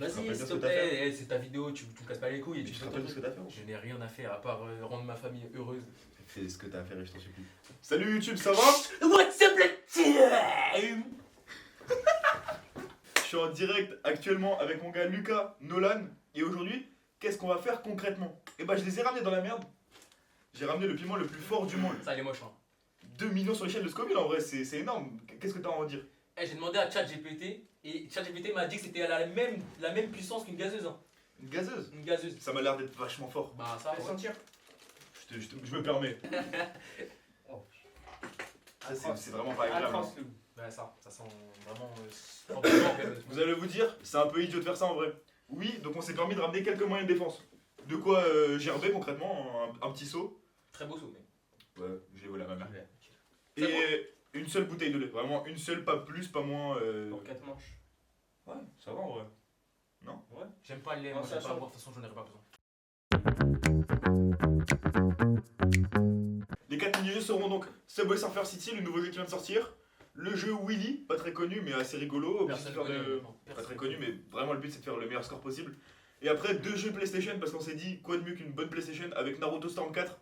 Vas-y, s'il te plaît, c'est ta vidéo, tu me casses pas les couilles. Et Tu te rappelles de ce que t'as fait? Je n'ai rien à faire à part rendre ma famille heureuse. Fais ce que t'as à faire et je t'en supplie. Salut YouTube, ça va? What's up le team? Je suis en direct actuellement avec mon gars Lucas Nolan. Et aujourd'hui, qu'est-ce qu'on va faire concrètement? Et bah je les ai ramenés dans la merde. J'ai ramené le piment le plus fort du monde. Ça, il est moche, hein. 2 millions sur l'échelle de Scoville, en vrai, c'est énorme. Qu'est-ce que t'as à en dire? J'ai demandé à ChatGPT et ChatGPT m'a dit que c'était la même puissance qu'une gazeuse. Hein. Une gazeuse? Une gazeuse. Ça m'a l'air d'être vachement fort. Bah, ça, Fais ouais. sentir. Je me permets. Ça, c'est vraiment pas agréable. Atroce, Lou. Ouais, ça sent vraiment. Vous allez vous dire, c'est un peu idiot de faire ça en vrai. Oui, donc on s'est permis de ramener quelques moyens de défense. De quoi gerber concrètement, un petit seau. Très beau souvenir. Ouais, j'ai volé à ma mère. C'est Et une seule bouteille de lait. Vraiment une seule, pas plus, pas moins. Pour 4 manches. Ouais, ça va en vrai. Ouais. J'aime pas le lait, Non, moi ça j'aime pas change. boire, de toute façon j'en aurais pas besoin. Les 4 mini-jeux seront donc Subway Surfer City, le nouveau jeu qui vient de sortir. Le jeu Willy, pas très connu mais assez rigolo. Personne Faire connaît. Pas très connu mais vraiment le but c'est de faire le meilleur score possible. Et après 2 jeux PlayStation parce qu'on s'est dit quoi de mieux qu'une bonne PlayStation avec Naruto Storm 4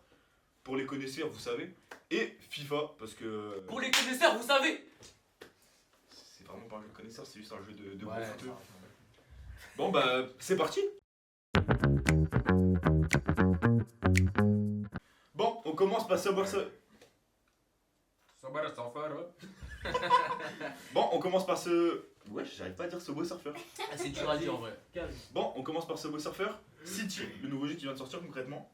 pour les connaisseurs vous savez. Et FIFA parce que Pour les connaisseurs, vous savez. c'est vraiment pas un jeu de connaisseurs, c'est juste un jeu de gros Ouais, footeux. ça. Bon bah c'est parti. Bon on commence par Subway Surfer. Bon on commence par ce... Ouais j'arrive pas à dire Subway Surfer. Ah, c'est dur à dire en vrai. Calme. Bon, on commence par Subway Surfer City, le nouveau jeu qui vient de sortir concrètement.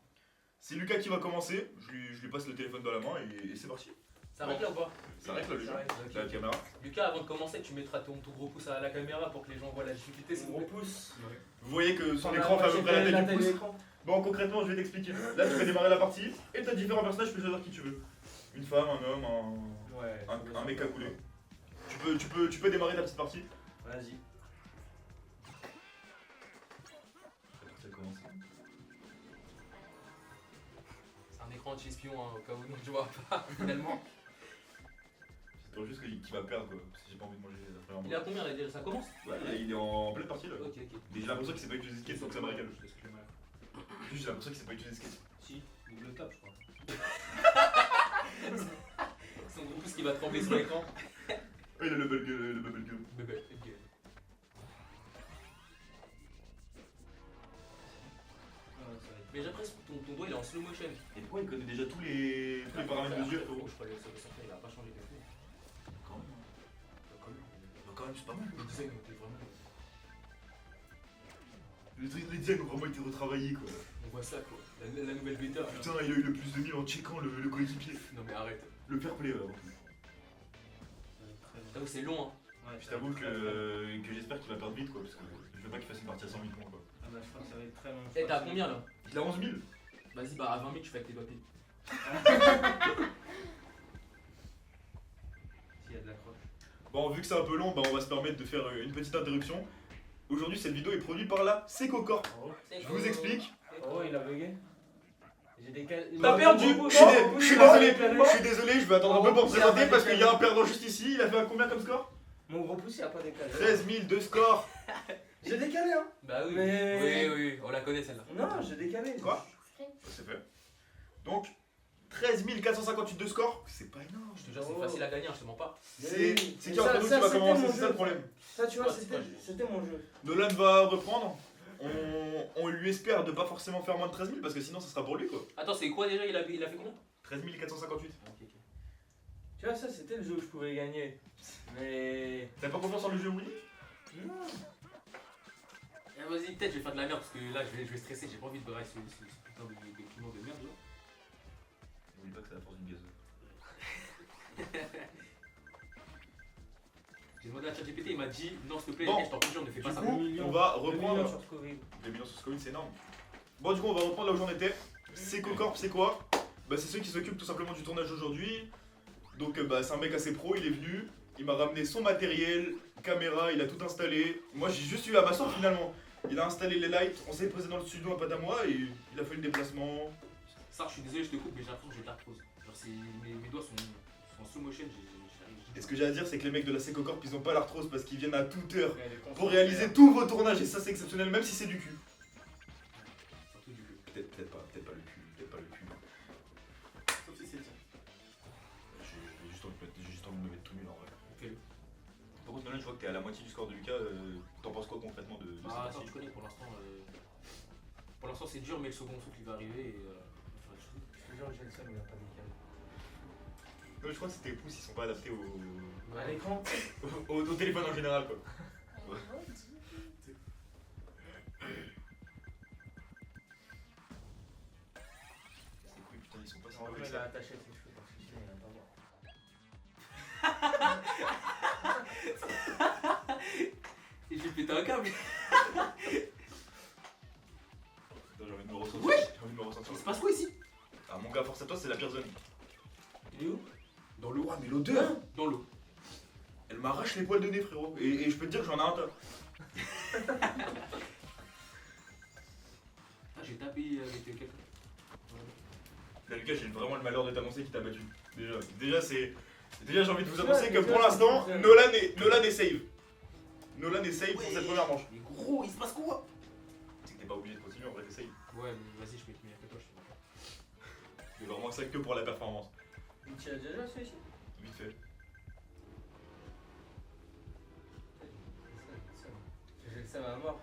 C'est Lucas qui va commencer, je lui passe le téléphone dans la main et c'est parti. Ça arrête là ou pas? Ça arrête là le jeu, Ça arrête, la caméra. Lucas, avant de commencer, tu mettras ton gros pouce à la caméra pour que les gens voient la difficulté. C'est C'est gros bon. pouce. Vous voyez que son On a écran fait à peu près la la taille taille du de pouce. l'écran. Bon concrètement je vais t'expliquer. Là tu peux démarrer la partie et t'as différents personnages, tu peux choisir qui tu veux. Une femme, un homme, Ouais. un mec à couler. Tu peux démarrer ta petite partie. Vas-y. C'est un écran anti-espion, hein, au cas où tu vois pas, finalement. J'espère juste qu'il va perdre quoi, parce que j'ai pas envie de manger la première Il est à combien là déjà? Ça commence? Ouais, il est en pleine partie là. Ok, ok. Mais j'ai l'impression qu'il sait pas utiliser skate donc ça me régale. Excuse-moi. Juste j'ai l'impression qu'il sait pas utiliser skate. Si, il le tape, je crois. Son gros pouce qui va trembler sur l'écran. Oh il a le bubble gum. Bébé, ok. Mais j'ai l'impression que ton doigt il est en slow motion. Et pourquoi il connaît déjà tous les paramètres de jeu frérot? Je crois que ça il a pas changé de fou. Quand même. Quand même. Bah quand même c'est pas mal. Je disais que t'es vraiment. Les designs ont vraiment été retravaillés quoi. On voit ça quoi. La nouvelle bêta. là. Putain il a eu le plus de 1000 en checkant le coéquipier. Non mais arrête. Le fair play avant tout. J'avoue c'est long hein. Je t'avoue que j'espère qu'il va perdre vite quoi parce que je veux pas qu'il fasse une partie à 100 000 points quoi. Ah bah je crois que ça va être très long. Eh t'as combien là? Il a 11 000. Vas-y bah à 20 000 tu fais avec tes papiers. S'il y a de l'accroche. Bon vu que c'est un peu long bah on va se permettre de faire une petite interruption. Aujourd'hui cette vidéo est produite par la Seco Corp. Oh, Je vous explique. oh il a bugué. J'ai décalé. T'as perdu. Je suis désolé, je vais attendre un peu pour me présenter parce qu'il y a un perdant juste ici. Il a fait combien comme score? Mon gros pouce il a pas décalé. 13 000 de score. J'ai décalé hein. Bah oui. Mais- Oui, on la connaît celle-là. Non, j'ai décalé. Quoi? C'est fait. Donc 13 458 de score. C'est pas énorme. Je te jure c'est facile à gagner, hein, je te mens pas. C'est qui Mais entre ça- nous qui ça, va c'était commencer, mon c'est ça le jeu. problème. Ça tu vois, Ouais, c'est pas- c'était mon jeu. Nolan va reprendre. On lui espère de pas forcément faire moins de 13 000 parce que sinon ça sera pour lui quoi. Attends c'est quoi déjà? Il a fait combien? 13 458. Ok. Tu vois, ça c'était le jeu où je pouvais gagner. Mais. T'as pas confiance en le jeu Willy? Non. Eh, vas-y peut-être je vais faire de la merde parce que là je vais stresser, j'ai pas envie de brailler ce putain de piment de merde là. N'oublie pas que c'est la force d'une gazeuse. J'ai demandé à ChatGPT, il m'a dit non s'il te plaît, Bon. je t'en conjure, ne fais pas Du ça. coup, on va reprendre. Sur Scoville. 2 millions sur Scoville, c'est énorme. Bon, du coup, on va reprendre là où j'en étais. Seco Corp, c'est quoi? Bah, c'est ceux qui s'occupent tout simplement du tournage aujourd'hui. Donc, bah, c'est un mec assez pro, il est venu. Il m'a ramené son matériel, caméra, il a tout installé. Moi, j'ai juste eu à m'asseoir finalement. Il a installé les lights, on s'est posé dans le studio un pas à moi et il a fait le déplacement. Ça, je suis désolé, je te coupe, mais j'ai l'impression que j'ai de l'arthrose. Genre, mes doigts sont en slow motion, Et ce que j'ai à dire, c'est que les mecs de la Secocorp, ils ont pas l'arthrose parce qu'ils viennent à toute heure Ouais, les pour constructeurs. réaliser tous vos tournages. Et ça, c'est exceptionnel, même si c'est du cul. Surtout du cul. Peut-être pas le cul, peut-être pas le cul. Sauf si c'est le tien. J'ai juste envie de me mettre tout nul en vrai. Fais-le. Par contre, Nolan, je vois que t'es à la moitié du score de Lucas. T'en penses quoi concrètement de Ah, cette si tu partie? connais pour l'instant. Pour l'instant, c'est dur, mais le second souffle il va arriver et. Enfin, Je te jure, j'ai le seum, il a pas décalé. Je crois que c'était les pouces, ils sont pas adaptés À l'écran. au téléphone en général quoi. C'est cool, putain, ils sont pas sympas Après, avec il a ça. attaché ses cheveux parce que sinon, il va pas voir. Et j'ai pété un câble. Attends, j'ai envie de me ressentir. Ouais. J'ai envie de me ressentir. Il se passe quoi ici? Ah mon gars, force à toi, c'est la pire zone. Il est où? Dans l'eau. Ah mais l'odeur. Dans l'eau. Elle m'arrache les poils de nez frérot. Et je peux te dire que j'en ai un tas. Ah, j'ai tapé avec quelqu'un. Là Lucas, j'ai vraiment le malheur de t'annoncer qu'il t'a battu. Déjà c'est. Déjà j'ai envie de vous annoncer que Déjà, pour l'instant, c'est- Nolan est save. Nolan est save pour cette première manche. Mais gros, il se passe quoi? C'est que t'es pas obligé de continuer, en vrai t'es save. Ouais, mais vas-y, je vais te mettre que toi, je te montre. C'est vraiment ça que pour la performance. Tu as déjà joué celui-ci? Vite fait. J'ai le seum à mort.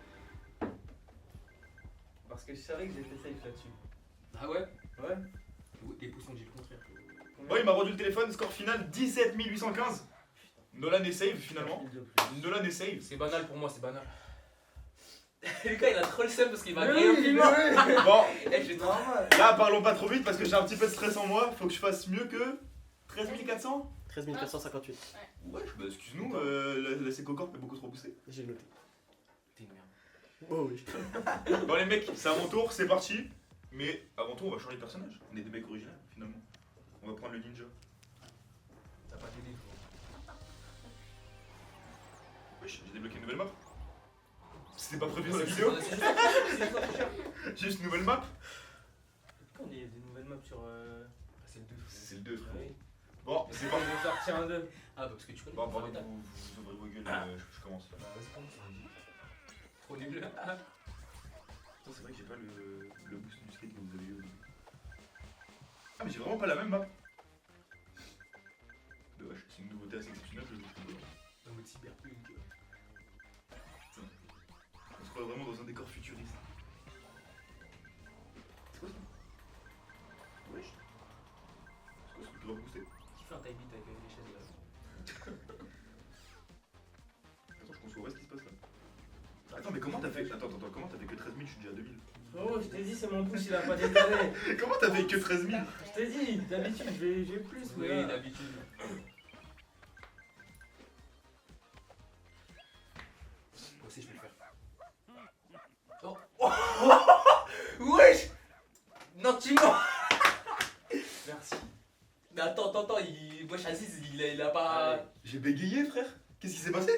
Parce que je savais que j'étais safe là-dessus. Ah ouais? Ouais. Des poussons, j'ai le contraire. Bon, il m'a rendu le téléphone, score final 17 815. Nolan est save finalement. Un fil de plus. Nolan est save. C'est banal pour moi, c'est banal. Lucas, il a trop le seum parce qu'il va Mais griller oui, un mais piment. oui. Bon, Eh, j'ai trop. Normal. là parlons pas trop vite parce que j'ai un petit peu de stress en moi. Faut que je fasse mieux que 13 400. 13 458. Ouais, bah excuse-nous, la Secocorp est beaucoup trop poussée. J'ai noté. T'es une merde. Oh oui. Bon les mecs, c'est à mon tour, c'est parti. Mais avant tout, on va changer de personnage. On est des mecs originaux finalement. On va prendre le ninja. T'as pas t'aider, frérot. Wesh, j'ai débloqué une nouvelle map. C'était pas prévu dans la vidéo. J'ai juste une nouvelle map. Pourquoi il y a des nouvelles maps sur. C'est le 2. C'est le 2 frérot. Oui. Bon, c'est Ils parti. vont sortir un 2. Ah, bah parce que tu connais. Bon, pas pardon, Metal. vous ouvrez vos gueules, je commence. Bah, vas-y, commence. Trop nul. Putain, c'est vrai que j'ai pas le boost du skate que vous avez eu au début. Ah, mais j'ai vraiment pas la même map. Dommage, c'est une nouveauté assez exceptionnelle que je vous trouve. Dans mode cyberpunk. On se croit vraiment dans un décor futuriste. C'est quoi ça? Wesh. C'est quoi ce truc grave boosté? Qui fait un tie beat avec les chaises là? Attends, je conçois pas ce qui se passe là. Attends, mais comment t'as fait? Attends, comment t'as fait que 13 000? Je suis déjà à 2000. Oh, je t'ai dit, c'est mon pouce, il a pas décalé. Comment t'as fait que 13 000? Je t'ai dit, d'habitude, j'ai plus. Oui, mais là- d'habitude. Moi aussi, je vais le faire. Oh. Oh. Wesh. Non, tu mens. Merci. Mais attends, wesh, Aziz, il a pas. Allez. J'ai bégayé, frère. Qu'est-ce qui s'est passé?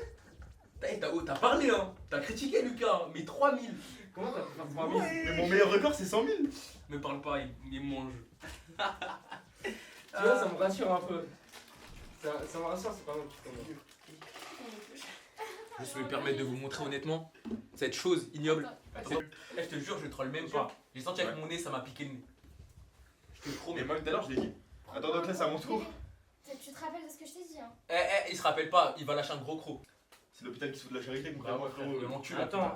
T'as parlé, hein. T'as critiqué Lucas, hein. Mais 3000. Comment t'as pu faire 3000? Mais mon meilleur record c'est 100 000. Me parle pas, il mange. Tu vois, ça me rassure un peu. Ça me rassure, c'est pas moi qui commence. Je vais me permettre de vous montrer honnêtement cette chose ignoble. Attends, Eh, je te jure, je le troll même pas. J'ai senti avec mon nez, ça m'a piqué le nez. Je te Mais promets. moi tout à l'heure je l'ai dit. Attends, donc là c'est à mon tour. Tu te rappelles de ce que je t'ai dit, hein? Il se rappelle pas, il va lâcher un gros croc. C'est l'hôpital qui se fout de la charité, Bah concrètement, ouais, frère, frérot. il m'encule. Attends.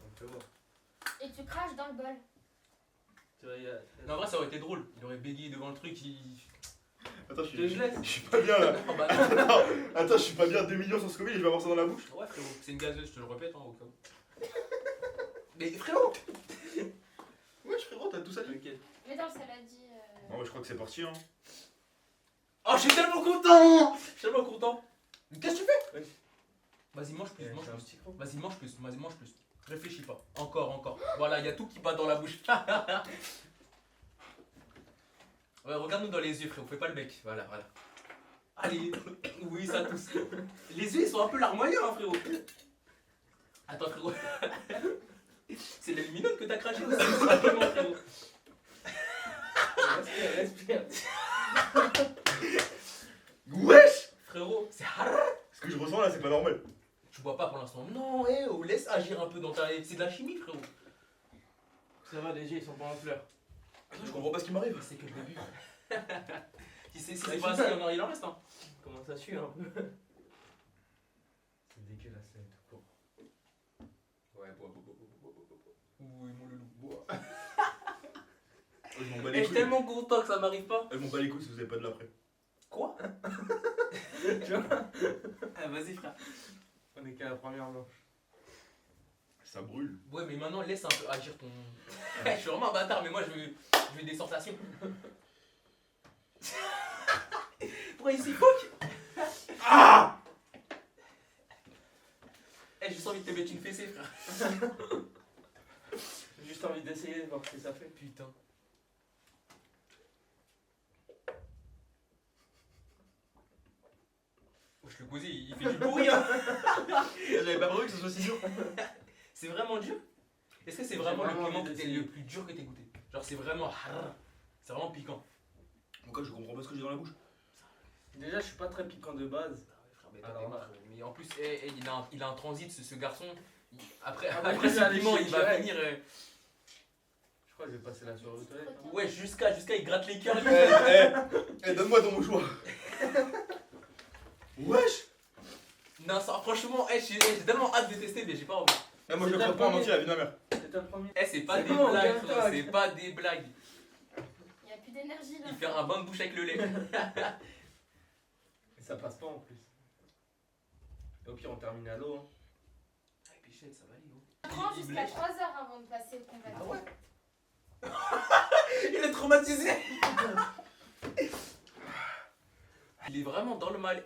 On peut voir. Et tu craches dans le bol. Tu vois, il y a- Non, en vrai, ça aurait été drôle. Il aurait bégayé devant le truc. Attends, Je te laisse. je suis pas bien là. Non, bah, Attends, je suis pas bien 2 millions sur Scoville et je vais avoir ça dans la bouche. ouais, frérot, c'est une gazeuse, je te le répète, hein, au cas où. Mais frérot, Wesh frérot, t'as tout ça dit. T'inquiète. Mais dans le saladier. Bon, ouais, je crois que c'est parti hein. oh, je suis tellement content. Je suis tellement content. Mais qu'est-ce que tu fais? Ouais. Vas-y, mange plus, mange C'est un plus. petit croc. Vas-y, mange plus, vas-y, mange plus. Réfléchis pas. Encore. Voilà, il y a tout qui bat dans la bouche. Ouais, regarde-nous dans les yeux, frérot, fais pas le mec. Voilà. Allez, oui, ça tousse. Les yeux, ils sont un peu larmoyants, hein, frérot. Attends, frérot. C'est la luminote que t'as craché aussi, tout simplement, frérot. Respire. Wesh. c'est pas normal. Tu bois pas pour l'instant. Non, oh, laisse agir un peu dans ta. C'est de la chimie, frérot. Ça va, léger, ils sont pas en fleurs. Attends, je comprends pas ce qui m'arrive. C'est que le début. Si c'est pas assez, il en reste, hein. Comment ça sue un peu. C'est dégueulasse, là, tout court. Ouais, bois. Oui, mon loulou, bois. Je m'en bats Et les je suis couilles. tellement content que ça m'arrive pas. Je m'en bats les couilles si vous avez pas de l'après. Quoi? Tu vois? Ah, vas-y, frère. On est qu'à la première manche. Ça brûle. Ouais, mais maintenant, laisse un peu agir ton. Je suis vraiment un bâtard, mais moi, je veux des sensations. Pourquoi il s'y foque? Ah! J'ai juste envie de te mettre une fessée, frère. J'ai juste envie d'essayer de voir ce que ça fait. Putain. Wesh, le cosy, il fait du bruit, hein. J'avais pas prévu que ce soit si dur. C'est vraiment dur? Est-ce que c'est vraiment le vraiment piment envie d'essayer. le plus dur que t'aies goûté? Genre, c'est vraiment. C'est vraiment piquant. Mon gars, je comprends pas ce que j'ai dans la bouche. Déjà, je suis pas très piquant de base. Frère, mais toi, Alors t'es là. mort, frère. Mais en plus, il a un transit, ce garçon. Après Après, ce je vais aller piment, chez il va direct. venir. Je crois que je vais passer la soirée aux toilettes. Hein. Ouais, jusqu'à il gratte les cœurs. Donne-moi ton mouchoir. Wesh! Non, ça, franchement, j'ai tellement hâte de tester, mais j'ai pas envie. Eh, moi je le C'est prends ta pas en première. entier, la vie de ma mère. C'est ta première. C'est pas C'est des bon, blagues, regarde, frérot, toi. c'est pas des blagues. Il n'y a plus d'énergie là. Il fait un bain de bouche avec le lait. Et ça passe pas en plus. Et au pire, on termine à l'eau. Hein. Ah, Pichette, ça va aller, gros. Ça prend Il jusqu'à blesse. 3 heures avant de passer au contact. Ah ouais? Il est traumatisé. Il est vraiment dans le mal.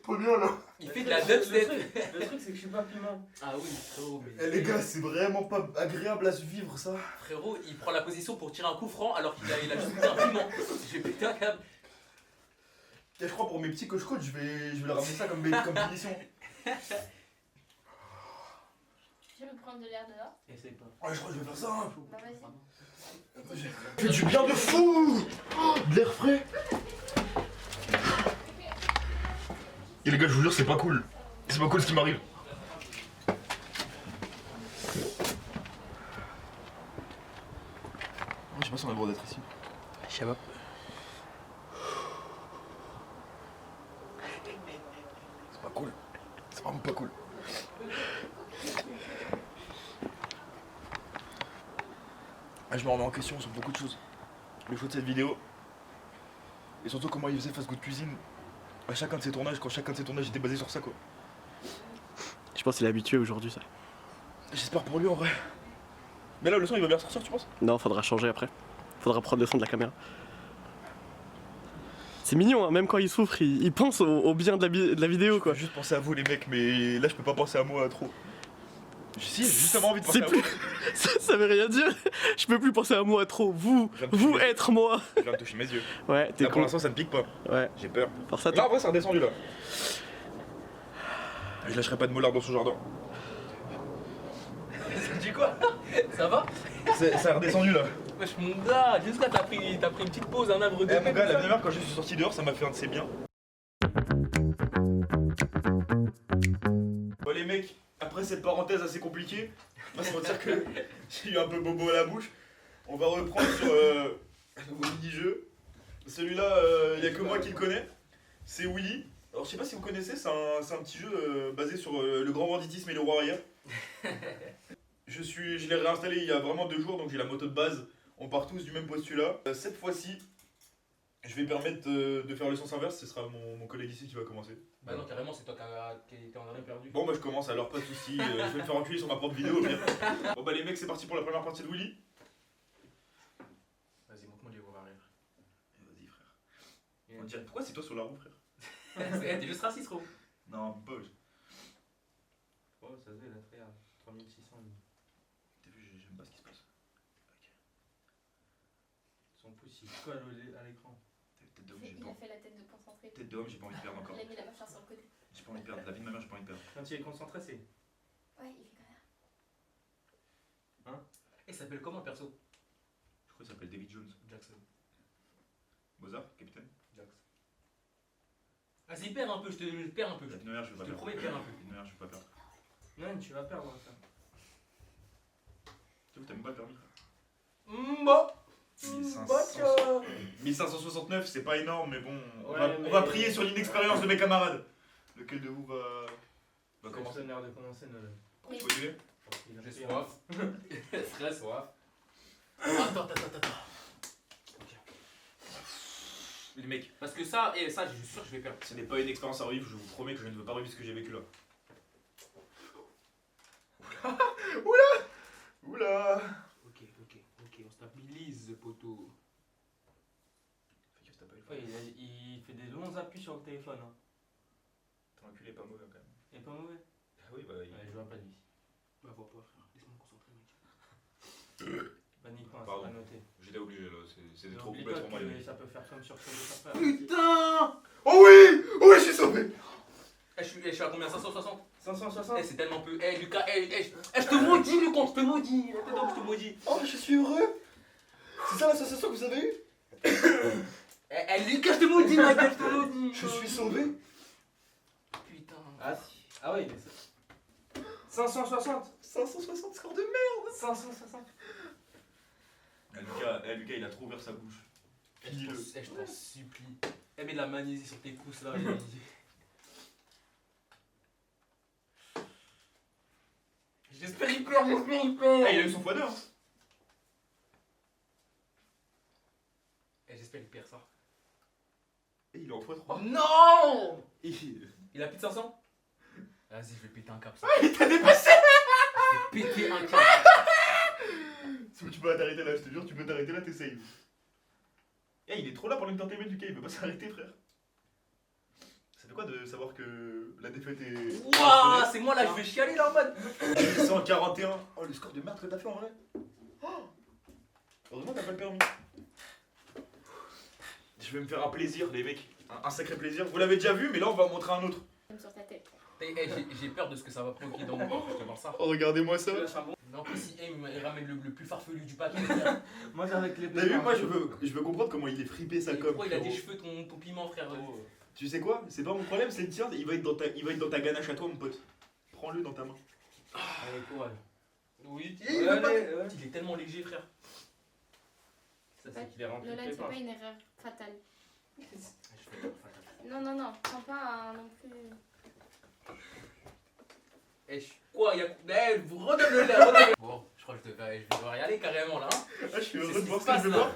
Pas bien là. Il fait de la Le dubstep. Le truc, c'est que je suis pas piment. Ah oui, frérot. Mais... Eh les gars, c'est vraiment pas agréable à vivre ça. Frérot, il prend la position pour tirer un coup franc alors qu'il a juste pris un piment. J'ai pété un câble. Et je crois pour mes petits coche-côtes, je vais leur ramener ça comme punition. Je vais me prendre de l'air dehors. Essaye pas. Ouais, je crois que je vais faire ça. Hein. Bah vas-y. Fais du bien de fou. De l'air frais. Et les gars, je vous jure, c'est pas cool. C'est pas cool ce qui m'arrive. Je sais pas si on a le droit d'être ici. Je sais pas. C'est pas cool. C'est vraiment pas cool. Ah, je me remets en question sur beaucoup de choses. Le choix de cette vidéo. Et surtout comment il faisait Fast Good Cuisine. À chacun de ses tournages, quand chacun de ses tournages était basé sur ça quoi. Je pense qu'il est habitué aujourd'hui, ça. J'espère pour lui en vrai. Mais là le son il va bien sortir tu penses? Non, faudra changer après. Faudra prendre le son de la caméra. C'est mignon, hein, même quand il souffre, il pense au bien de la vidéo, quoi. Je peux juste penser à vous les mecs, mais là je peux pas penser à moi trop. Si, j'ai justement envie de penser C'est à plus... vous. ça veut rien dire. Je peux plus penser à moi trop. Vous être moi. Je viens de toucher mes yeux. Ouais, t'es Là pour con. l'instant ça ne pique pas. Ouais, J'ai peur. pour ça, Là en vrai c'est redescendu là. Je lâcherai pas de mollard dans son jardin. Ça dit quoi? Ça va? Ça a redescendu là. Wesh, mon gars, jusqu'à t'as pris une petite pause, un arbre de Eh mon paix, gars, comme la ça. dernière quand je suis sorti dehors, ça m'a fait un de ses biens. Bon les mecs, après cette parenthèse assez compliquée, on va se mentir que j'ai eu un peu bobo à la bouche. On va reprendre sur vos mini-jeux. Celui-là, il n'y a que moi qui le connais. C'est Willy. Alors je sais pas si vous connaissez, c'est un petit jeu basé sur le grand banditisme et le roi arrière. Je l'ai réinstallé il y a vraiment 2 jours, donc j'ai la moto de base. On part tous du même postulat. Cette fois-ci, je vais permettre de faire le sens inverse, ce sera mon collègue ici qui va commencer. Bah non, carrément, c'est toi qui était en arrêt perdu. Bon bah je commence alors, pas de soucis, je vais me faire enculer sur ma propre vidéo au pire. Bon bah les mecs c'est parti pour la première partie de Willy. Vas-y, montre-moi les voir arrière. Vas-y frère. On dirait pourquoi c'est toi sur la roue frère? T'es juste raciste, gros. Non pas. Oh, ça se fait, la frère. 3600. T'as vu, j'aime pas ce qui se passe. Son pouce, il colle à l'écran. Tête d'homme, j'ai Il pas a fait la tête de concentré. Tête d'homme, j'ai pas envie de perdre encore. Il a mis la mâchoire sur le côté. J'ai pas envie de perdre, la vie de ma mère j'ai pas envie de perdre. Quand il est concentré, c'est. Ouais, il fait quand même. Il s'appelle comment, perso? Je crois qu'il s'appelle David Jones. Jackson. Mozart, capitaine. Jackson. Vas-y, perds un peu, je te perds un peu. Une heure, je vais Je pas te perdre. promets, perds un peu. Une heure, je vais pas perdre. Non, tu vas perdre ça. Tu t'as même pas le permis. Bon. 1569, c'est pas énorme, mais bon, on Ouais, va, mais- on va prier sur l'inexpérience de mes camarades. Lequel de vous va C'est commencer? l'honneur de commencer, Nolan. Faut y aller. J'ai soif. Très soif. Attends. Les mecs, Parce que ça, et ça, je suis sûr que je vais perdre. ce n'est pas une expérience à revivre, je vous promets que je ne veux pas revivre ce que j'ai vécu là. Oula. Ok, on stabilise, poteau. Fais gaffe, t'as pas eu le Ouais, il fait des longs appuis sur le téléphone. Hein. Ton enculé est pas mauvais quand même. Il est pas mauvais. Ah oui, bah Ouais, je vois pas de vie. Bah, vois pas, frère. Laisse-moi me concentrer, mec. Panique pas, Pardon. c'est pas noté. j'étais obligé là, c'était trop N'oublie complexe pas pour moi les que mecs. ça peut faire comme sur ceux de ta frère. Putain. Oh oui! Oh oui, je suis sauvé! Je suis à combien? 560? 560. C'est tellement peu. Lucas, je te maudis, Lucas, je te maudis. La tête d'homme, je te maudis. Oh, je suis heureux! C'est ça l'association que vous avez eue? Lucas, je te maudis, ma gueule, je te maudis. Je suis sauvé! Putain. Ah, si. Ah ouais, il est 560. 560 score de merde! 560. Lucas, il a trop ouvert sa bouche. Finis-le. Je t'en supplie. Mets de la magnésie sur tes pouces là. J'espère il perd. Ah, il a eu son x2 hein. J'espère il perd ça. Et il est en x3. Oh non! Il Il a plus de 500? Vas-y, je vais péter un cap. il t'a dépassé! Je vais péter un cap. Si tu peux t'arrêter là, je te jure, tu peux t'arrêter là, t'essayes. Eh, il est trop là pour l'entertainment du cas, il peut pas s'arrêter, frère. Ça fait quoi de savoir que la défaite est. Wouah, c'est moi là, je vais chialer là en mode. 141. Oh, le score de merde que t'as fait en vrai. Oh. Heureusement que t'as pas le permis. Je vais me faire un plaisir, les mecs. Un sacré plaisir. Vous l'avez déjà vu, mais là on va en montrer un autre. Sur ta tête. J'ai peur de ce que ça va provoquer dans mon corps, je te vois ça. Oh, regardez-moi ça. Mais en plus, si il ramène le plus farfelu du paquet, Moi, j'ai avec les T'as vu, moi je veux comprendre comment il est fripé sa com. pourquoi il a des frérot. cheveux ton piment, frère? Tu sais quoi? C'est pas mon problème, c'est le tien. Il va être dans ta ganache à toi, mon pote. Prends-le dans ta main. Allez, courage. Oui, Ouais, allez, ouais. il est tellement léger, frère. Ça, c'est qu'il est rempli de Lola, c'est pépins. pas une erreur fatale. Je fais peur, frère. Non, prends pas un non plus. Quoi, vous redonnez-le. Bon, je crois que je vais devoir y aller carrément là. Hein. Ah, je suis heureux C'est de ce voir qui ce que se je vais passe, voir.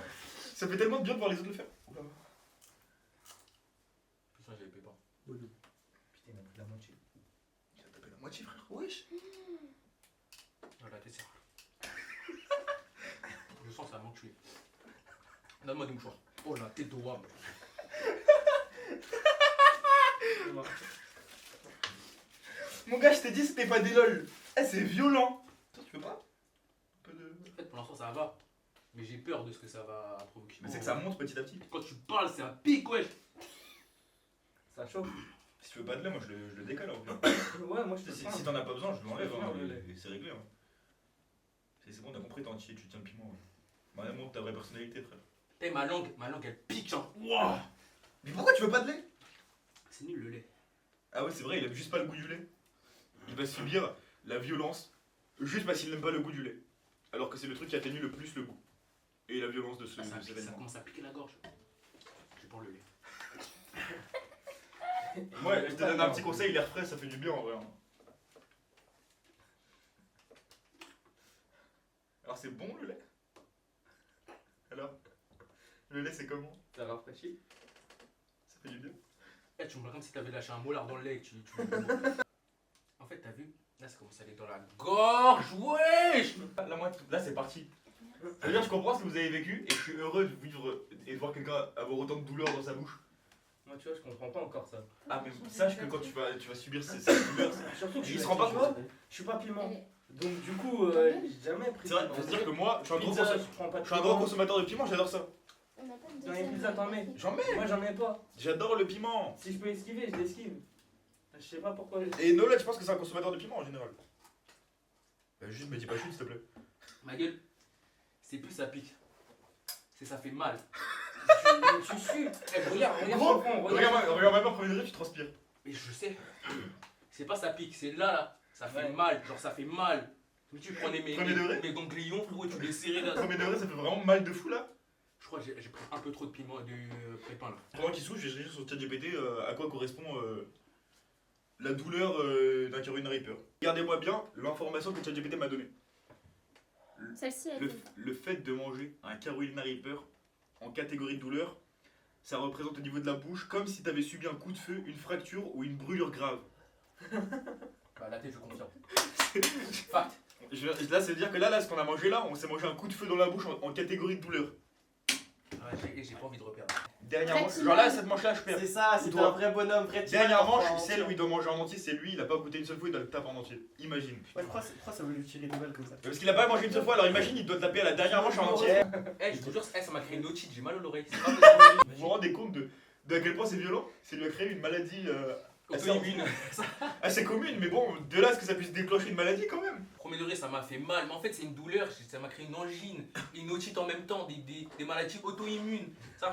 Ça fait tellement de bien de voir les autres le faire. Oula. Putain, j'ai les pépins. Putain, il m'a pris la moitié. Il a tapé la moitié, frère. Wesh. Voilà, t'es sérieux. Je sens que ça va m'enculer. Donne-moi des mouchoirs. Oh la tête de wab. Mon gars, je t'ai dit, c'était pas des lol. Eh, c'est violent. Toi, tu veux pas? Un peu de. En fait, pour l'instant, ça va. Mais j'ai peur de ce que ça va provoquer. Mais c'est que ça monte petit à petit. Quand tu parles, c'est un pic, wesh. Ça chauffe. Si tu veux pas de lait, moi je le décale. En fait. Ouais, moi, je te Si, prends. si t'en as pas besoin, je l'enlève. Je Hein, prends le lait. et c'est réglé. Hein. C'est bon, on a compris, t'es entier, tu tiens le piment. Ouais. Bah, montre ta vraie personnalité, frère. Eh, ma langue, elle pique, genre. Wouah. Mais pourquoi tu veux pas de lait? C'est nul le lait. Ah ouais, c'est vrai, il aime juste pas le goût du lait. Il va subir la violence juste parce qu'il n'aime pas le goût du lait. Alors que c'est le truc qui atténue le plus le goût. Et la violence de ce Ah, ça cet aliment. commence à piquer la gorge. Je prends le lait. Ouais, je te donne un petit conseil, l'air frais ça fait du bien en vrai. Hein. Alors c'est bon le lait? Alors? Le lait c'est comment? Ça rafraîchit. Ça fait du bien? Eh, tu me parles comme si t'avais lâché un molar dans le lait et que tu En fait, t'as vu? Là, ça commence à aller dans la gorge, wesh. La moitié. Là c'est parti. C'est-à-dire je comprends ce que vous avez vécu et je suis heureux de vivre et de voir quelqu'un avoir autant de douleur dans sa bouche. Moi, tu vois, je comprends pas encore ça. Ah mais sache que quand tu vas subir cette douleur, Surtout que il se rend pas compte. Je suis pas piment. Elle est- Donc, du coup, j'ai jamais pris C'est vrai, de faut se dire que moi je suis un gros pizza, consommateur. je prends pas de Je suis un grand piment. consommateur de piment, j'adore ça. On n'a pas une Dans les deuxième pizzas, t'en mets. J'en mets. Moi, j'en ai pas. J'adore le piment. Si je peux esquiver, je l'esquive. Je sais pas pourquoi. Et Nola, tu penses que c'est un consommateur de piment en général? Juste me dis pas chute s'il te plaît. Ma gueule, c'est plus ça pique. C'est ça fait mal. Si tu Mais tu suis. Regarde Gros, sur le fond, regarde. regarde même pas premier degré, tu transpires. Mais je sais. C'est pas ça pique, c'est là. Ça fait mal, genre ça fait mal. Tu prenais Premier degré mes ganglions, frérot, tu les serrais là. Premier degré, ça fait vraiment mal de fou là. Je crois que j'ai pris un peu trop de piment du pépin là. Pendant qu'il souffle, j'ai cherché sur ChatGPT à quoi correspond la douleur d'un Carolina Reaper. Regardez-moi bien l'information que ChatGPT m'a donnée. Celle-ci, elle est Le fait de manger un Carolina Reaper en catégorie de douleur, ça représente au niveau de la bouche comme si tu avais subi un coup de feu, une fracture ou une brûlure grave. Bah la tête, je confirme. Fact. Là, ça veut dire que là, ce qu'on a mangé là, on s'est mangé un coup de feu dans la bouche en catégorie de douleur. Ouais, j'ai pas envie de reperdre. Dernièrement, Pratique. genre là, cette manche-là, je perds. C'est ça, Ou c'est toi. un vrai bonhomme, vrai Dernière manche, celle où il doit manger en entier, c'est lui, il a pas goûté une seule fois, il doit le taper en entier. Imagine. Pourquoi ça veut lui tirer des balles comme ça? Parce qu'il a pas mangé une seule fois, alors imagine, il doit taper à la dernière manche en entier. Eh, je te jure, ça m'a créé une otite, j'ai mal à l'oreille. C'est pas possible. Vous vous rendez compte de à quel point c'est violent? Ça lui a créé une maladie Auto-immune. assez commune, mais bon, de là à ce que ça puisse déclencher une maladie quand même. Premier degré, ça m'a fait mal, mais en fait, c'est une douleur, ça m'a créé une angine, une otite en même temps, des maladies auto-immunes. Ça,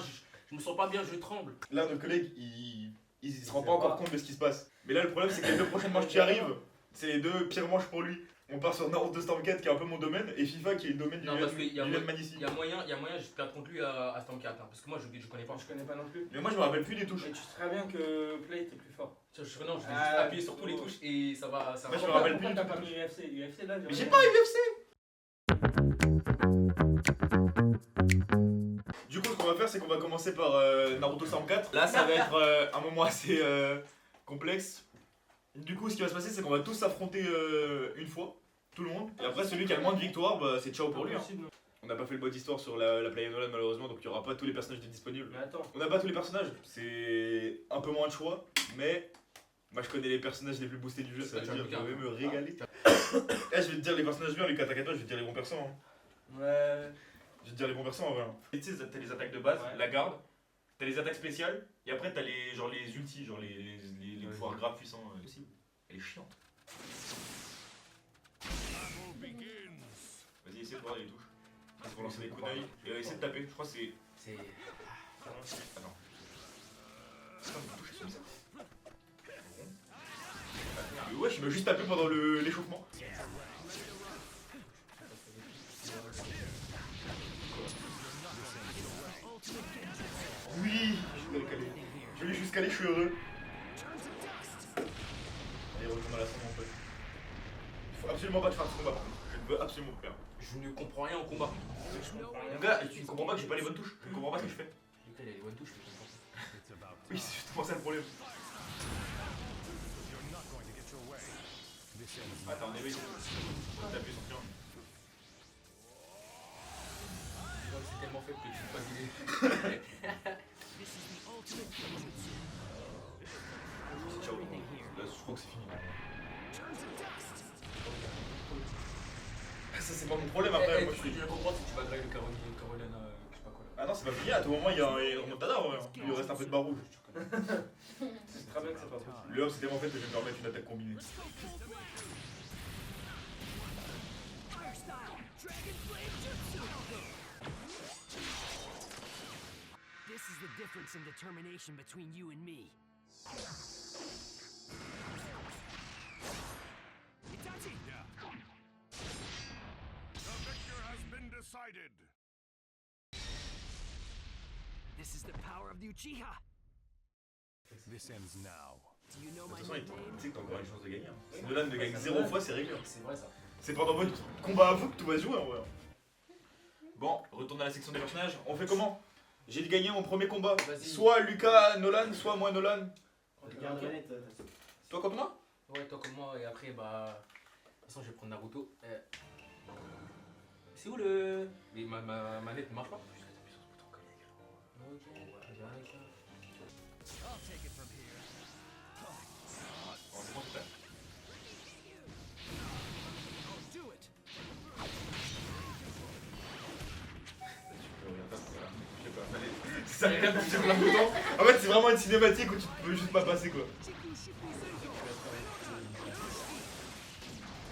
je me sens pas bien, je tremble. Là, notre collègue, il se rend pas encore compte de ce qui se passe. Mais là, le problème, c'est que les deux prochaines manches qui arrivent, c'est les deux pires manches pour lui. On part sur Naruto Storm 4 qui est un peu mon domaine, et FIFA qui est le domaine du Non, parce qu'il y a Vilaine moyen, Manici. il y a moyen, je perde contre lui à Storm 4, hein, parce que moi, je connais pas. Je connais pas non plus. Mais moi, je me rappelle plus des touches. Mais tu sais très bien que Play était plus fort. Non, je vais juste Ah, appuyer sur tous les touches et ça va. Moi, je me rappelle Pourquoi plus t'as du pas tout. mis UFC? UFC là, Mais j'ai pas UFC. Du coup, ce qu'on va faire, c'est qu'on va commencer par Naruto Storm 4. Là, ça va être un moment assez complexe. Du coup, ce qui va se passer, c'est qu'on va tous s'affronter une fois, tout le monde. Et après, celui qui a le moins de victoires, bah, c'est ciao pour lui. Hein. On n'a pas fait le mode histoire sur la Playa Nolan malheureusement, donc il n'y aura pas tous les personnages disponibles. Mais attends. On n'a pas tous les personnages, c'est un peu moins de choix, mais moi je connais les personnages les plus boostés du jeu, ça veut dire que je vais me régaler. Eh, je vais te dire les personnages bien, Lucas, t'inquiète pas, je vais te dire les bons persos. Hein. Ouais. Je vais te dire les bons persos en vrai. Tu sais, t'as les attaques de base, Ouais. la garde, t'as les attaques spéciales, et après t'as les, genre, les ultis, genre les pouvoirs graves puissants aussi. Elle est chiante. Vas-y, essaie de voir les touches. Ils vont lancer des coups d'œil et essayer de taper. Je crois que c'est. C'est. Attends. C'est pas une touche, c'est comme ça. Wesh, il m'a juste tapé pendant l'échauffement. Oui, je vais le caler. Je vais juste caler, je suis heureux. Allez, retourne à la scène, mon pote. Il faut absolument pas te faire ce combat par contre. Je ne veux absolument pas. Je ne comprends rien au combat. Mon gars, tu ne comprends pas que j'ai pas les bonnes touches. Je ne comprends pas ce que je fais. Lucas, il a les bonnes touches, je comprends pas. Oui, c'est justement ça le problème. Attends, on éveille. T'appuies sur client. C'est tellement faible que tu peux pas viser. Ciao. Là, je crois que c'est fini. Ça, c'est pas mon problème après. Moi, je suis. Tu comprends si tu vas drive le Caroline, je sais pas quoi là. Ah non, c'est pas fini. À tout moment, il y a un remontada en vrai. Il lui reste un peu de barre rouge. C'est très bien que c'est pas possible. Le hub, c'est tellement fait que je vais me permettre une attaque combinée. This is the difference in determination between you and me. Itachi! The victor has been decided. This is the power of the Uchiha. This ends now. Do you know De my toute façon, nickname? tu sais que t'as encore une chance de gagner. Hein. Si Nolan ne gagne 0 fois, c'est réglé. C'est vrai ça. C'est pendant votre combat à vous que tout va se jouer en vrai. Bon, retourne à la section des personnages. On fait comment? J'ai gagné mon premier combat. Vas-y. Soit Lucas Nolan, soit moi Nolan. Regarde, Toi contre moi? Ouais, toi comme moi, et après, bah. De toute façon, je vais prendre Naruto. C'est où le. Mais ma manette ne marche pas. Putain, t'appuies sur ce bouton comme des gars. Ok, ouais, j'arrive là. I'll take it from here. On se prend tout à l'heure. I'll do it. Ça rien pour sur la bouton. En fait, c'est vraiment une cinématique où tu peux juste pas passer quoi.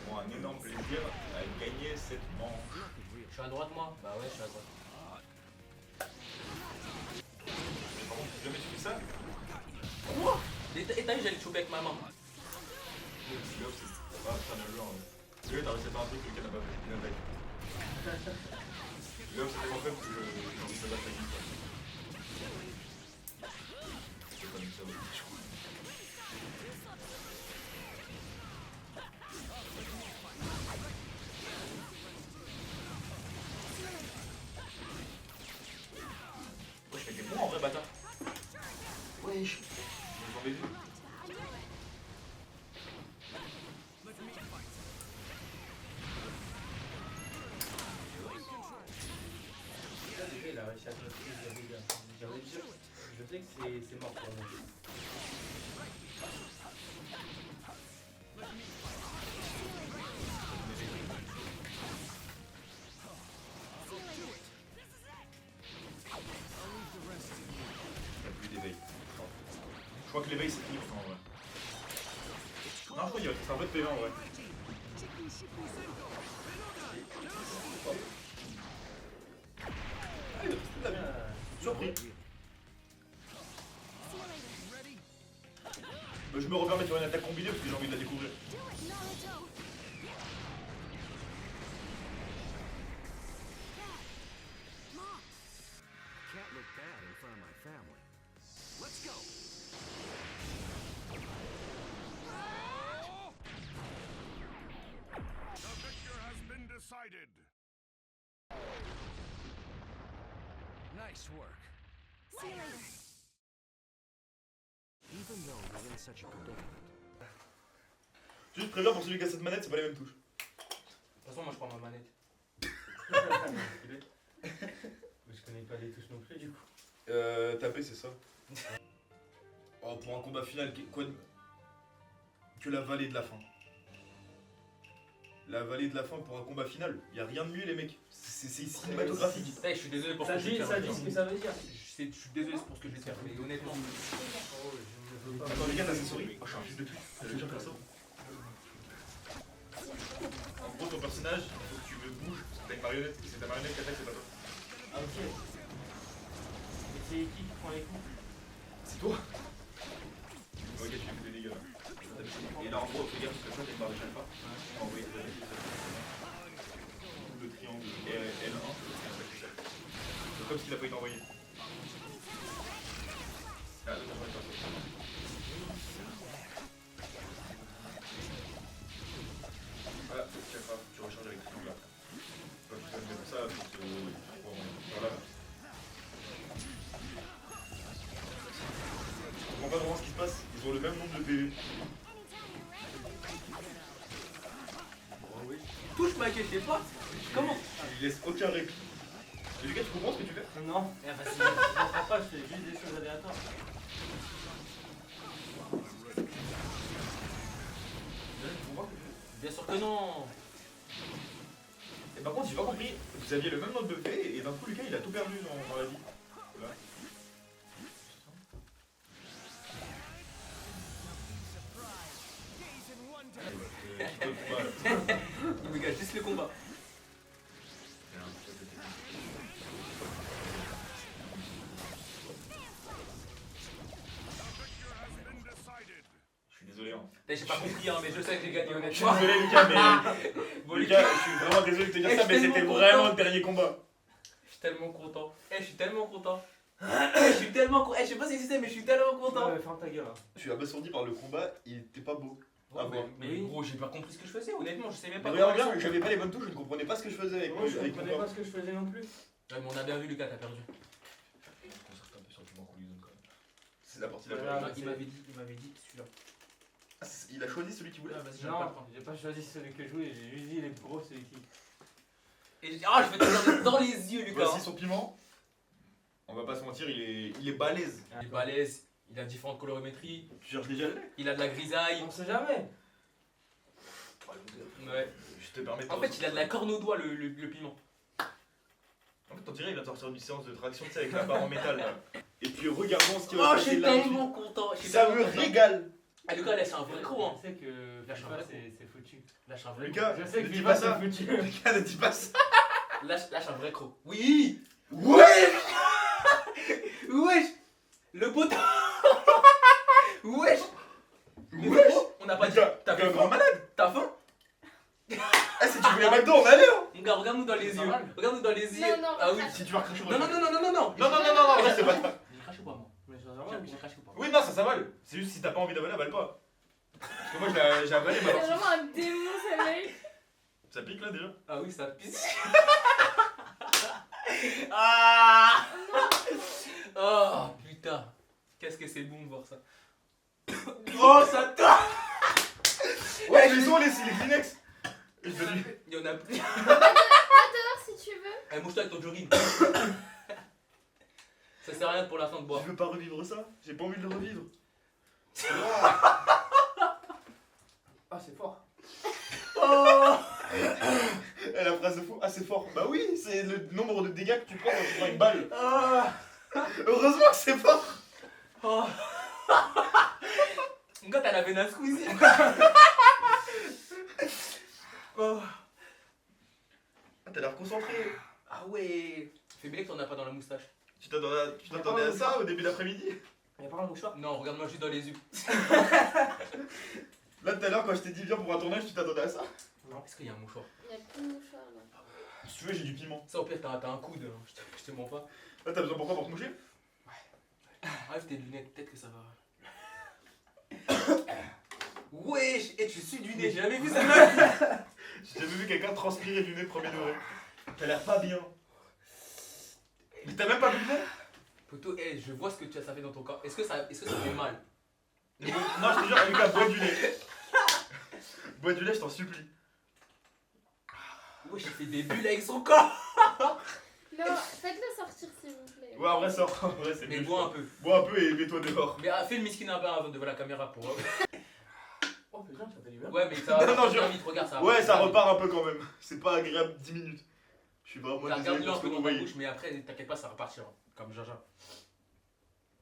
Bon, un énorme plaisir à gagner cette manche. Je suis à droite, moi? Bah ouais, je suis à droite. Jamais tu fais ça? Quoi? Et t'as vu, j'allais te choper avec ma main. Léo, c'est pas faire le genre. Léo, t'as réussi à faire un truc que quelqu'un n'a pas fait. Il n'a pas fait. Léo, c'est tellement faible que j'ai envie de me battre avec lui. C'est pas du tout ça. Ouais, je fais des bons en vrai, bâtard. Wesh. Vous avez vu? Déjà, il a réussi à te j'avais dit, je sais que c'est mort pour moi. T'as plus d'éveil. Je crois que l'éveil c'est fini en vrai. Non, je crois qu'il va faire un vrai PV en vrai. Ah, il a testé de la bien. Surpris. Je me repermets de faire une attaque combinée parce que j'ai envie de la découvrir. Can't look bad in front of my family. Let's go. The victor has been decided. Nice work. Even though you're in such a predicament, Juste préviens pour celui qui a cette manette, c'est pas les mêmes touches. De toute façon, moi je prends ma manette. Je connais pas les touches non plus du coup. Taper c'est ça. Oh, pour un combat final, quoi de... que la vallée de la fin. La vallée de la fin pour un combat final. Y a rien de mieux les mecs. C'est cinématographique. Je suis désolé pour Ça ce que je dit, vais ça faire. dit ce que ça veut dire. Je suis désolé pour ce que je vais faire, mais honnêtement. Oh, je ne veux pas. Attends les gars, t'as ses souris. Oh, je suis un fils de pute. J'ai déjà fait ça. En gros, ton personnage, il faut que tu le bouges. T'as une marionnette. Et c'est ta marionnette qui attaque, c'est pas toi. Ah ok. Et c'est qui prend les coups? C'est toi. Ok, tu fais des dégâts là. Et là, en gros, fais gaffe parce que ça, t'as une barre de chaque pas. Envoyer tes attaques. Le triangle L1. C'est comme s'il a pas été envoyé. Ah, non, je vais faire ça. Voilà, tu recharges avec ce triangle là. Quand tu fais comme ça, faut que voilà. Je comprends pas vraiment ce qui se passe, ils ont le même nombre de PV. Oh oui. Touche ma queue, je sais pas. Comment? Il laisse aucun répit. Mais Lucas, tu comprends ce que tu fais? Non, eh, vas-y, je comprends pas, je fais juste des choses aléatoires. Tu comprends ce que tu fais? Bien sûr que non. Et par contre, j'ai pas compris, vous aviez le même nombre de PV et d'un coup, Lucas, il a tout perdu dans la vie. Là. Il me gâche juste le combat. Je suis désolé. Hein. J'ai pas compris, hein, mais je sais que j'ai gagné Je suis honnêtement. désolé, Lucas, mais. Bon, Lucas, je suis vraiment désolé de te dire Eh, ça, je mais suis c'était tellement vraiment content. le dernier combat. Je suis tellement content. Je suis tellement content. Je suis tellement content. Je sais pas si c'est, mais je suis tellement content. Ouais, ferme ta gueule. Hein. Je suis abasourdi par le combat, il était pas beau. Ouais, Ah bon. mais gros, j'ai pas compris ce que je faisais, honnêtement, je sais même Mais pas. regarde comment bien, j'avais pas les bonnes touches, je ne comprenais pas ce que je faisais avec Moi, je avec mon comprenais corps. pas ce que je faisais non plus. Ouais, mais on a bien vu, Lucas, t'as perdu. On se concentre un peu sur le moment qu'on lui donne quand même. C'est la partie la Voilà. plus. Il m'avait dit celui-là. Ah, il a choisi celui qui voulait. Ah, vas-y, j'ai pas Non, le prendre. j'ai pas choisi celui que je voulais, j'ai juste dit les plus gros, celui qui. Et j'ai dit, ah, je vais te regarder dans les yeux, Lucas. Voici son piment. On va pas se mentir, il est balèze. Il est balèze, il a différentes colorimétries, Tu cherches déjà le lait? il a de la grisaille. On sait jamais. Ouais. Je te permets de. En fait, il a de la corne au doigt, le piment. En fait, on dirait qu'il vient de sortir d'une séance de traction, tu sais, avec la barre en métal là. Et puis regardons ce qui va Oh, se je passer suis là. tellement content. je suis Ça tellement me content. régale. Ah, Lucas, là, c'est un vrai gros, hein. Je sais que Lâche un vrai c'est foutu. Lâche un vrai Lucas, Je sais que ne dis FIFA pas ça. c'est foutu. Lucas, ne dis pas ça. Lâche un vrai croc. Oui. Ouais. Wesh. Le poteau. Wesh. Mais Wesh. frérot, on n'a pas dit. T'as T'as fait un fait grand faim? malade. T'as faim? Eh, si tu voulais McDo, on allait hein. Mon gars, regarde-nous dans les C'est yeux. pas mal. Regarde-nous dans les yeux. Non, non, Ah oui. regarde. Si tu vas recracher Non, non, non, non, non, non, non. Non, non, non, non, non, c'est pas ça. J'ai craché ou pas, moi? Mais je J'ai craché ou pas? Oui, non, ça s'avale. C'est juste si t'as pas envie d'avaler, avale pas. Parce que moi, j'ai avalé, C'est mais alors. vraiment un démon, ce mec. Ça pique là déjà. Ah oui, ça pisse. Ah. Oh putain. Qu'est-ce que c'est bon de voir ça. Oh, ça tord. Ouais, les os, les Kleenex. Et je te dis. Il y en a plus. Alors, si tu veux. Eh, mouche-toi avec ton jogging. Ça sert à rien pour l'instant de boire. Je veux pas revivre ça. J'ai pas envie de le revivre. Ah, c'est fort. Oh. Et la phrase de fou, ah c'est fort. Bah oui, c'est le nombre de dégâts que tu prends quand tu prends une balle. Ah. Heureusement que c'est fort. Oh. Mon gars, t'as la veine à squeezie. Oh. Ah, t'as l'air concentré. Ah ouais. Fais bien que t'en as pas dans la moustache. Tu t'attendais à ça au début d'après-midi? Y'a pas un mouchoir? Non, regarde-moi juste dans les yeux. Là tout à l'heure quand je t'ai dit viens pour un tournage, tu t'attendais à ça? Non. Est-ce qu'il y a un mouchoir? Il y a plus de mouchoir là. Si tu veux, j'ai du piment. Ça, au pire, t'as un coude. Hein. Je te mens pas. Là t'as besoin pourquoi pour te moucher? Enlève tes lunettes, peut-être que ça va. Wesh. Et tu sues du nez. J'ai jamais vu ça de ma vie. J'ai jamais vu quelqu'un transpirer du nez premier degré. T'as l'air pas bien. Mais t'as même pas bu de nez? Poto, hey, je vois ce que ça fait dans ton corps. Est-ce que ça fait mal? Non, je te jure, Lucas, bois du lait. Bois du lait, je t'en supplie. Wesh, il fait des bulles avec son corps. Non, faites-le sortir s'il vous plaît. Ouais, en vrai, sort. En vrai, c'est Mais mieux. bois un peu. Bois un peu et mets-toi dehors. Mais fais le miskin un peu avant devant la caméra pour. Oh, putain, ça fait du bien. Ouais, mais ça va. Non, non, bien vite, regarde ça. Ouais, ça repart un peu quand même. C'est pas agréable 10 minutes. Je suis vraiment désolé Regarde-le pour un ce que peu vous dans ta voyez. bouche, mais après, t'inquiète pas, ça repartira. Comme Jaja. De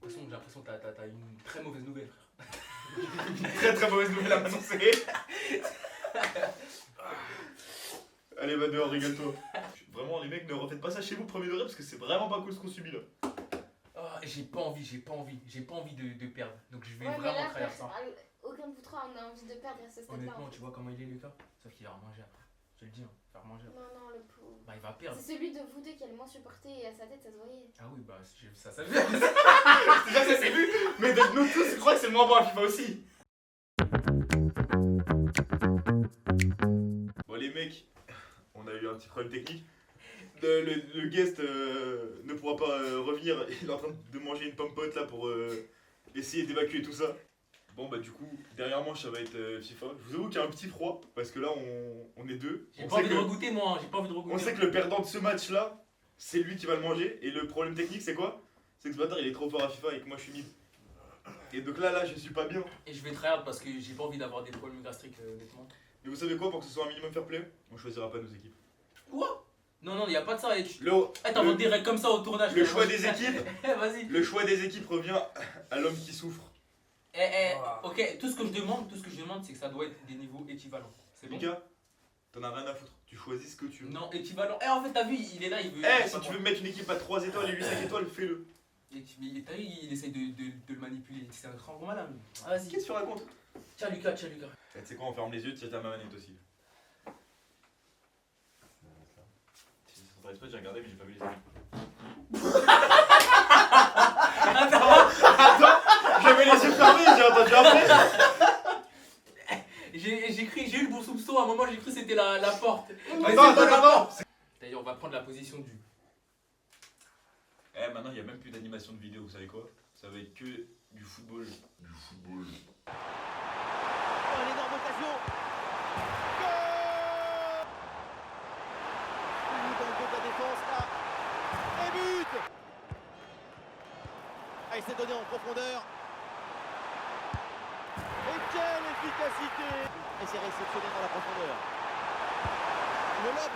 toute façon, j'ai l'impression que t'as une très mauvaise nouvelle, frère. Très très mauvaise nouvelle à m'annoncer. Allez, va dehors, régale-toi. Vraiment, les mecs, ne refaites pas ça chez vous, premier degré, parce que c'est vraiment pas cool ce qu'on subit là. Oh, j'ai pas envie de perdre. Donc je vais Ouais, mais vraiment là, trahir ça. aucun de vous trois on a envie de perdre à ce stade-là. Honnêtement, tu vois comment il est, Lucas? Sauf qu'il va remanger après. Je te le dis, hein, il va remanger après. Non, non, le pauvre. Bah, il va perdre. C'est celui de vous deux qui a le moins supporté et à sa tête ça se voyait. Ah oui, bah, j'ai vu ça. Déjà, ça c'est vu, mais de nous tous, je crois que c'est le moins bon à FIFA aussi. Bon, les mecs, on a eu un petit problème technique. Le guest ne pourra pas revenir. Il est en train de manger une pomme pote là pour essayer d'évacuer tout ça. Bon, bah, du coup, derrière moi, ça va être FIFA. Je vous avoue qu'il y a un petit froid parce que là, on est deux. J'ai On pas sait envie de que- regoûter, moi. Hein. J'ai pas envie de regoûter. On sait que le perdant de ce match là, c'est lui qui va le manger. Et le problème technique, c'est quoi? C'est que ce bâtard il est trop fort à FIFA et que moi je suis mid. Et donc là, je suis pas bien. Et je vais tryhard parce que j'ai pas envie d'avoir des problèmes gastriques, honnêtement. Et vous savez quoi, pour que ce soit un minimum fair play, on choisira pas nos équipes. Quoi? Non, non, y a pas de ça. Le, T'inventes des règles comme ça au tournage. le frère. choix des équipes, Vas-y. le choix des équipes revient à l'homme qui souffre. Ok, tout ce que je demande, c'est que ça doit être des niveaux équivalents. C'est bon? Lucas, t'en as rien à foutre. Tu choisis ce que tu veux. Non, équivalent. En fait, t'as vu, il est là, il veut. Si tu veux mettre une équipe à 3 étoiles et 8 5 étoiles, fais-le. T'as vu, il essaye de le manipuler. C'est un grand gros malade. Vas-y. Qu'est-ce que tu racontes? Tiens, Lucas, tiens, Lucas. Tu sais quoi, on ferme les yeux, tu as ma manette aussi. Sans respect, j'ai regardé, mais j'ai pas vu les amis. Attends, j'avais les yeux fermés, j'ai entendu après. J'ai eu le bon soupçon, à un moment j'ai cru que c'était la porte. Mais Attends, c'est pas la attends. porte. D'ailleurs, on va prendre la position du. Maintenant, il n'y a même plus d'animation de vidéo, vous savez quoi? Ça va être que du football. Du football. Oh, une énorme occasion. Goal. Dans le dos de la défense là. Et but. Ah, il s'est donné en profondeur. Et quelle efficacité. Et c'est réceptionné dans la profondeur. Le lob.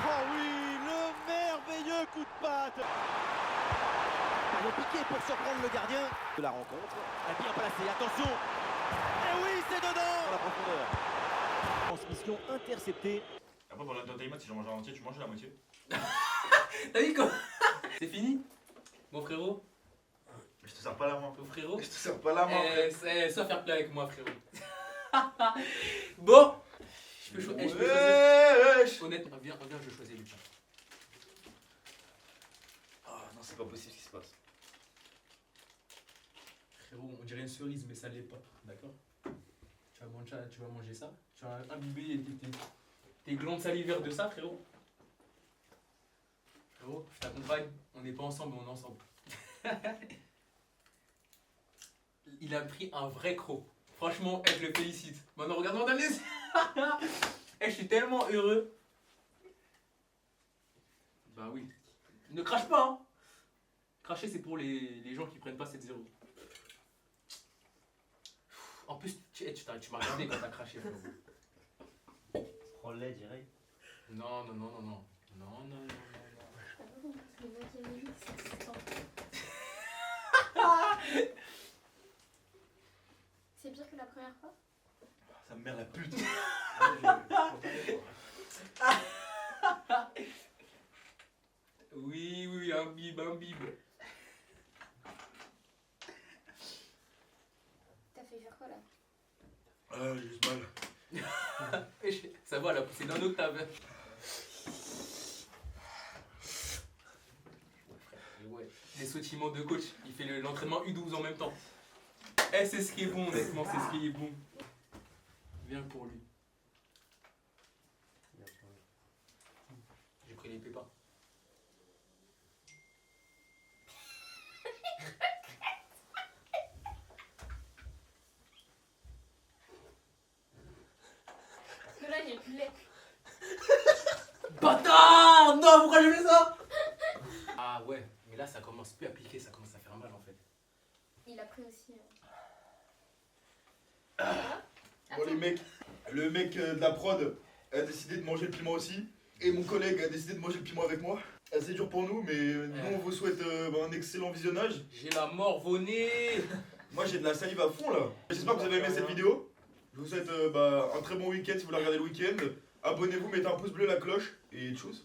Oh oui, le merveilleux coup de patte. Le piqué pour surprendre le gardien de la rencontre. A bien placé, attention. Et oui, c'est dedans. Dans la profondeur. Transmission interceptée. Après, pour l'entertainment, si j'en mange en entier, tu manges la moitié. T'as vu quoi? C'est fini? Mon frérot? Je te sers pas la main. Oh, frérot. Je te sers pas la main. Sois fair play avec moi, frérot. Bon. Je peux choisir. Wesh. Honnêtement, viens, je choisis Lucas. Ah non, c'est pas possible ce qui se passe. Frérot, on dirait une cerise, mais ça l'est pas. D'accord? Tu vas manger ça. Tu vas imbiber tes glandes salivaires de ça, frérot. Frérot, je t'accompagne. On n'est pas ensemble, mais on est ensemble. Il a pris un vrai croc. Franchement, je le félicite. Maintenant, regarde-moi dans les yeux. Je suis tellement heureux. Bah oui. Ne crache pas, hein. Cracher, c'est pour les gens qui prennent pas 7-0. En plus, tu m'as regardé quand t'as craché, frérot. Prends le lait direct. Non. C'est pire que la première fois. Ça me merde la pute. Oui, un bib. T'as fait faire quoi là? Ah, j'ai juste mal. Ça va, elle a poussé d'un octave. Ouais, des sautillements de coach. Il fait l'entraînement U12 en même temps. C'est ce qui est bon, honnêtement, c'est ce qui est bon. Viens pour lui. J'ai pris les pépins. Parce que là, j'ai plus de lait. Bâtard! Non, pourquoi je fais ça? Ah ouais, mais là ça commence plus à piquer, ça commence à faire mal en fait. Il a pris aussi. Bon les mecs, le mec de la prod a décidé de manger le piment aussi. Et mon collègue a décidé de manger le piment avec moi. C'est dur pour nous, mais nous on vous souhaite un excellent visionnage. J'ai la mort au nez. Moi j'ai de la salive à fond là. J'espère que vous avez aimé cette vidéo. Je vous souhaite un très bon week-end si vous la regardez le week-end. Abonnez-vous, mettez un pouce bleu, la cloche et tchuss.